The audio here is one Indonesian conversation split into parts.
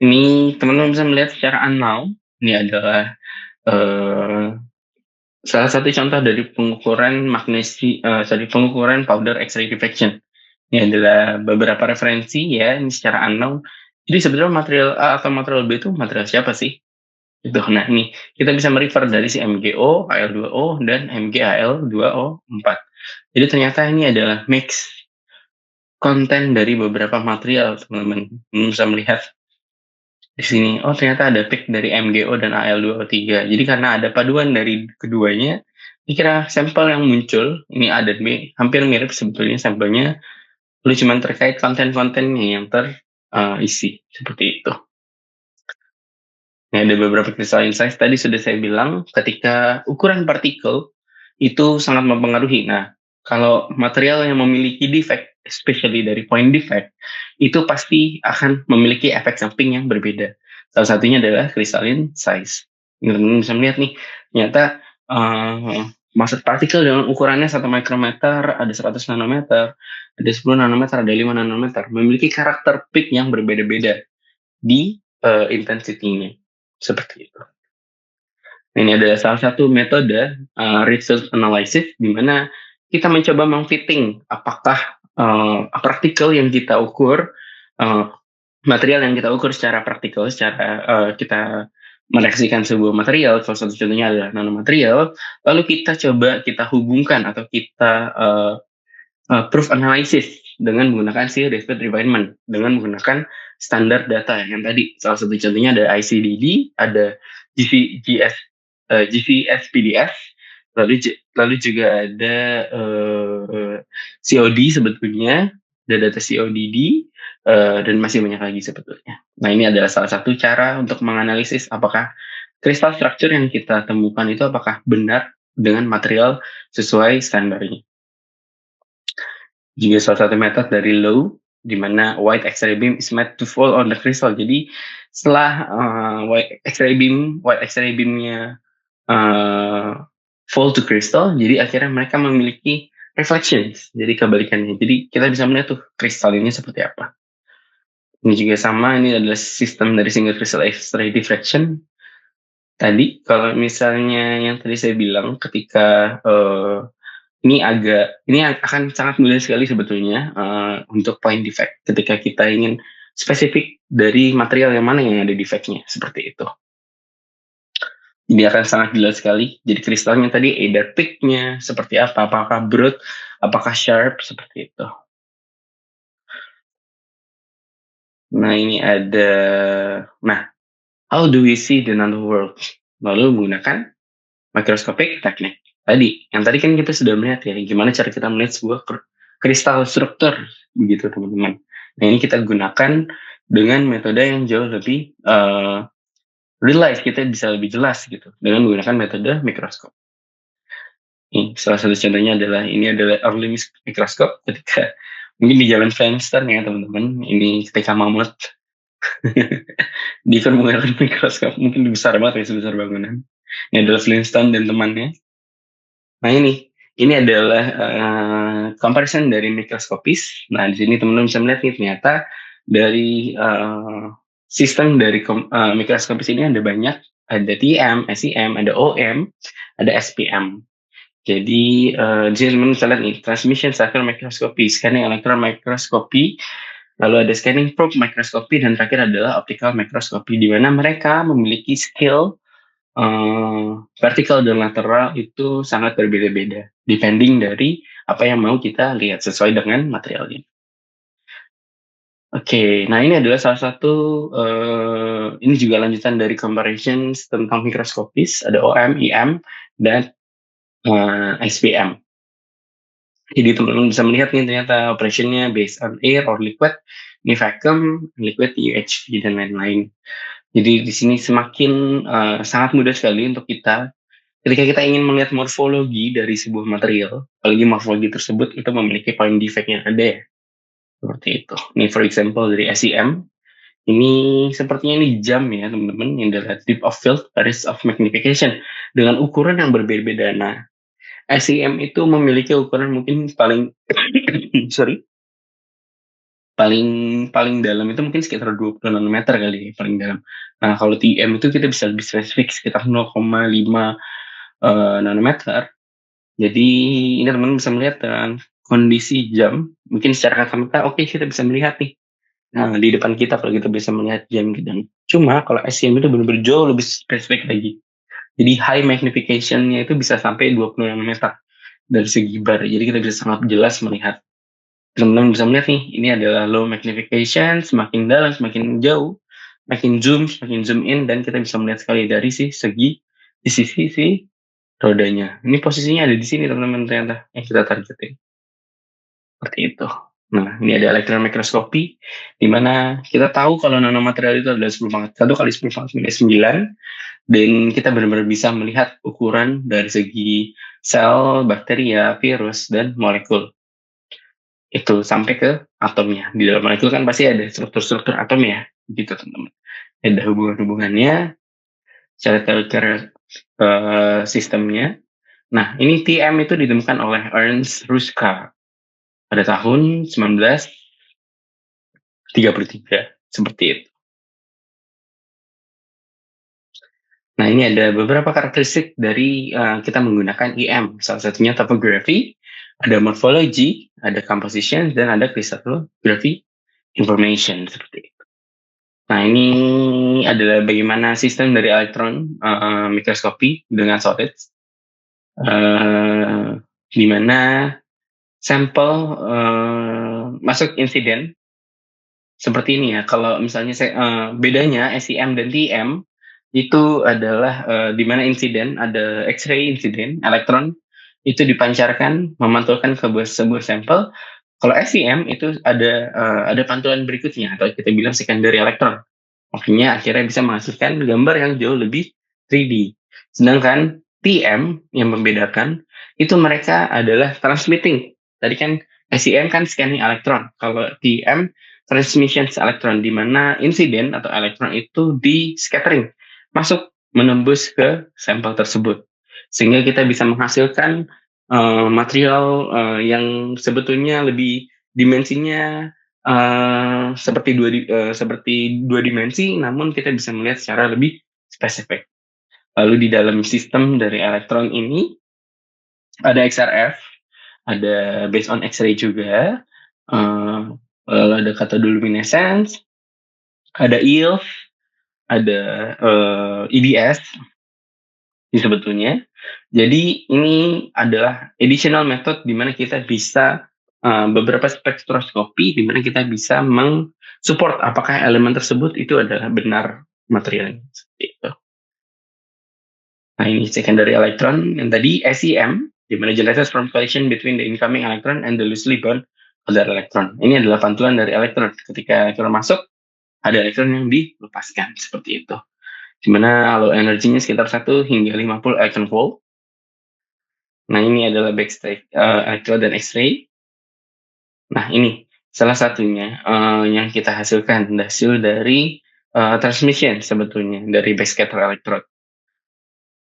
Ini teman-teman bisa melihat secara unknown, ini adalah eh, salah satu contoh dari pengukuran powder X-ray diffraction. Ini adalah beberapa referensi ya, ini secara unknown. Jadi sebenarnya material A atau material B itu material siapa sih? Itu. Nah, ini kita bisa merefer dari si MgO, Al2O, dan MgAl2O4. Jadi ternyata ini adalah mix konten dari beberapa material, teman-teman. Bisa melihat di sini, oh ternyata ada peak dari MgO dan Al2O3. Jadi karena ada paduan dari keduanya, dikira sampel yang muncul, ini A dan B, hampir mirip sebetulnya sampelnya, lalu cuma terkait konten-kontennya yang terisi, seperti itu. Nah, ada beberapa crystalline size, tadi sudah saya bilang, ketika ukuran partikel, itu sangat mempengaruhi. Nah, kalau material yang memiliki defect, especially dari point defect, itu pasti akan memiliki efek samping yang berbeda. Salah satunya adalah crystalline size. Teman-teman bisa melihat nih, ternyata maksud partikel dengan ukurannya 1 mikrometer, ada 100 nanometer, ada 10 nanometer, ada 5 nanometer, memiliki karakter peak yang berbeda-beda di intensity-nya. Seperti itu. Ini adalah salah satu metode research analysis di mana kita mencoba memfitting apakah partikel yang kita ukur, uh, material yang kita ukur secara praktikal, secara kita mereaksikan sebuah material, salah satu contohnya adalah nanomaterial, lalu kita hubungkan atau kita proof analysis dengan menggunakan si Discrete refinement, dengan menggunakan standar data yang tadi. Salah satu contohnya ada ICDD, ada GVGS, GVSPDS, lalu juga ada COD sebetulnya, ada data CODD, dan masih banyak lagi sebetulnya. Nah, ini adalah salah satu cara untuk menganalisis apakah crystal structure yang kita temukan itu apakah benar dengan material sesuai standarnya. Juga salah satu metode dari Low, di mana white X-ray beam is meant to fall on the crystal. Jadi setelah white X-ray beamnya fall to crystal, jadi akhirnya mereka memiliki reflections. Jadi kebalikannya. Jadi kita bisa melihat tuh kristalinnya seperti apa. Ini juga sama, ini adalah sistem dari single crystal X-ray diffraction. Tadi kalau misalnya yang tadi saya bilang ketika ini akan sangat mudah sekali sebetulnya untuk point defect ketika kita ingin spesifik dari material yang mana yang ada defectnya, seperti itu. Ini akan sangat jelas sekali. Jadi kristalnya tadi either peak-nya seperti apa, apakah broad, apakah sharp, seperti itu. Nah, ini ada, nah, how do we see the nanoworld? Lalu menggunakan microscopic technique. Yang tadi kan kita sudah melihat ya, gimana cara kita melihat sebuah kristal struktur, begitu teman-teman. Nah, ini kita gunakan dengan metode yang jauh lebih realize, kita bisa lebih jelas gitu, dengan menggunakan metode mikroskop. Ini salah satu contohnya ini adalah early microscope ketika mungkin di Jalan Feinstein ya teman-teman, ini ketika mamut dia kan menggunakan mikroskop mungkin besar banget ya, sebesar bangunan. Ini adalah Flintstone dan temannya. Nah, ini adalah comparison dari mikroskopis. Nah, di sini teman-teman bisa melihat nih, ternyata dari sistem dari mikroskopis ini ada banyak, ada TM, SEM, ada OM, ada SPM. Jadi di sini teman-teman bisa lihat nih, transmission cycle microscopy, scanning electron microscopy, lalu ada scanning probe microscopy, dan terakhir adalah optical microscopy, di mana mereka memiliki skill vertikal dan lateral itu sangat berbeda-beda, depending dari apa yang mau kita lihat sesuai dengan materialnya. Oke, nah ini adalah salah satu, ini juga lanjutan dari comparisons tentang mikroskopis, ada OM, IM, dan SPM. Jadi teman-teman bisa melihat nih ternyata operationnya based on air or liquid, ini vacuum, liquid, UHV, dan lain-lain. Jadi di sini semakin sangat mudah sekali untuk kita ketika kita ingin melihat morfologi dari sebuah material, apalagi morfologi tersebut itu memiliki point defect yang ada ya, seperti itu. Ini for example dari SEM, ini sepertinya ini jam ya teman-teman, yang adalah depth of field, risk of magnification, dengan ukuran yang berbeda-beda. Nah, SEM itu memiliki ukuran mungkin paling sorry, paling paling dalam itu mungkin sekitar 20 nanometer kali ya, paling dalam. Nah, kalau TEM itu kita bisa lebih spesifik sekitar 0,5 nanometer. Jadi ini teman-teman bisa melihat dengan kondisi jam, mungkin secara kasat mata oke kita bisa melihat nih. Nah, di depan kita kalau kita bisa melihat jam gitu. Cuma kalau SCM itu benar-benar jauh lebih spesifik lagi. Jadi high magnification-nya itu bisa sampai 20 nanometer dari segi bar. Jadi kita bisa sangat jelas melihat. Teman-teman bisa melihat nih, ini adalah low magnification, semakin dalam, semakin jauh, semakin zoom in, dan kita bisa melihat sekali dari di sisi rodanya. Ini posisinya ada di sini teman-teman ternyata yang kita targetin. Seperti itu. Nah, ini ada elektron mikroskopi, di mana kita tahu kalau nanomaterial itu adalah 10⁻1 kali 10⁻9, dan kita benar-benar bisa melihat ukuran dari segi sel, bakteria, virus, dan molekul. Itu sampai ke atomnya. Di dalam molekul kan pasti ada struktur-struktur atom ya, gitu teman-teman. Ada hubungan-hubungannya, cara sistemnya. Nah, ini TM itu ditemukan oleh Ernst Ruska pada tahun 1933, seperti itu. Nah, ini ada beberapa karakteristik dari kita menggunakan EM. Salah satunya topography, ada morphology, ada composition, dan ada crystallography information, seperti itu. Nah, ini adalah bagaimana sistem dari elektron mikroskopi dengan solids, di mana sampel masuk insiden seperti ini ya. Kalau misalnya bedanya SEM dan TEM itu adalah di mana insiden ada X-ray insiden, elektron itu dipancarkan memantulkan ke sebuah sampel. Kalau SEM itu ada pantulan berikutnya atau kita bilang secondary elektron. Makanya akhirnya bisa menghasilkan gambar yang jauh lebih 3D. Sedangkan TM yang membedakan itu mereka adalah transmitting. Tadi kan SEM kan scanning elektron. Kalau TM transmission elektron, di mana insiden atau elektron itu di scattering, masuk menembus ke sampel tersebut. Sehingga kita bisa menghasilkan material yang sebetulnya lebih dimensinya seperti dua dimensi, namun kita bisa melihat secara lebih spesifik. Lalu di dalam sistem dari elektron ini ada XRF, ada based on X-ray juga, lalu ada cathodoluminescence, ada EELF, ada EDS sebetulnya. Jadi ini adalah additional method di mana kita bisa beberapa spektroskopi di mana kita bisa support apakah elemen tersebut itu adalah benar materialnya, seperti itu. Nah, ini secondary electron yang tadi SEM, di mana generates from collision between the incoming electron and the loosely bound other electron. Ini adalah pantulan dari elektron. Ketika elektron masuk, ada elektron yang dilepaskan, seperti itu. Di mana low energinya sekitar 1 hingga 50 electron volt. Nah, ini adalah backstage electron dan X-ray. Nah, ini salah satunya yang kita hasilkan, hasil dari transmission sebetulnya, dari backscatter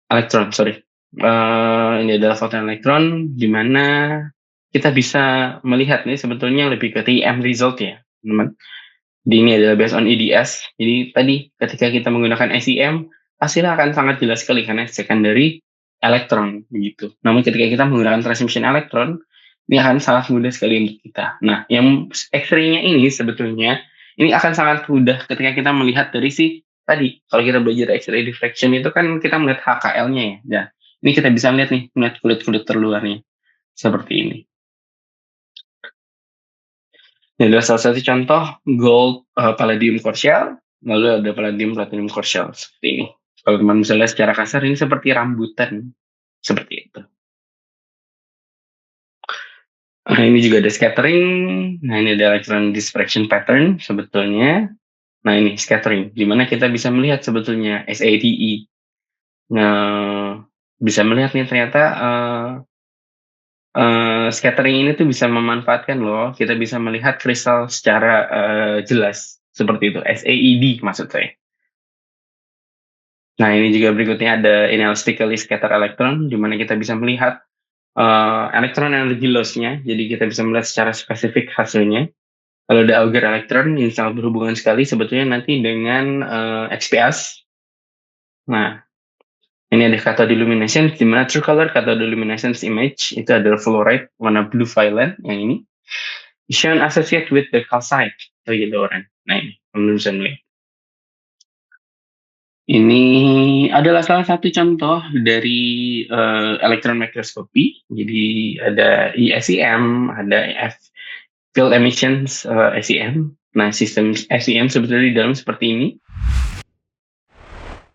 elektron, sorry. Ini adalah foton elektron, di mana kita bisa melihat nih sebetulnya lebih ke TEM result ya, teman. Ini adalah based on EDS. Jadi tadi ketika kita menggunakan SEM, hasilnya akan sangat jelas sekali karena secondary elektron begitu. Namun ketika kita menggunakan transmission elektron, ini akan sangat mudah sekali untuk kita. Nah, yang X-ray-nya ini sebetulnya ini akan sangat mudah ketika kita melihat dari tadi. Kalau kita belajar X-ray diffraction itu kan kita melihat HKL-nya ya. Nah, ini kita bisa melihat nih, melihat kulit-kulit terluarnya seperti ini. Ini adalah salah satu contoh gold palladium core shell, lalu ada palladium platinum core shell seperti ini. Kalau teman bisa lihat secara kasar ini seperti rambutan, seperti itu. Nah, ini juga ada scattering. Nah, ini ada electron dispersion pattern sebetulnya. Nah, ini scattering, di mana kita bisa melihat sebetulnya SADE. Nah, bisa melihat nih ternyata scattering ini tuh bisa memanfaatkan loh. Kita bisa melihat kristal secara jelas seperti itu. SAED maksud saya. Nah, ini juga berikutnya ada inelastically scatter electron, di mana kita bisa melihat elektron energy loss-nya. Jadi kita bisa melihat secara spesifik hasilnya. Kalau ada auger elektron yang sangat berhubungan sekali sebetulnya nanti dengan XPS. Nah, ini ada cathode illumination, di mana true color cathode luminescence image itu adalah fluoride warna blue violet yang ini. Shown associated with the calcite, atau yellow orange. Nah ini, menurut saya. Ini adalah salah satu contoh dari elektron mikroskopi. Jadi ada ESEM, ada field emissions SEM. Nah, sistem SEM sebetulnya di dalam seperti ini.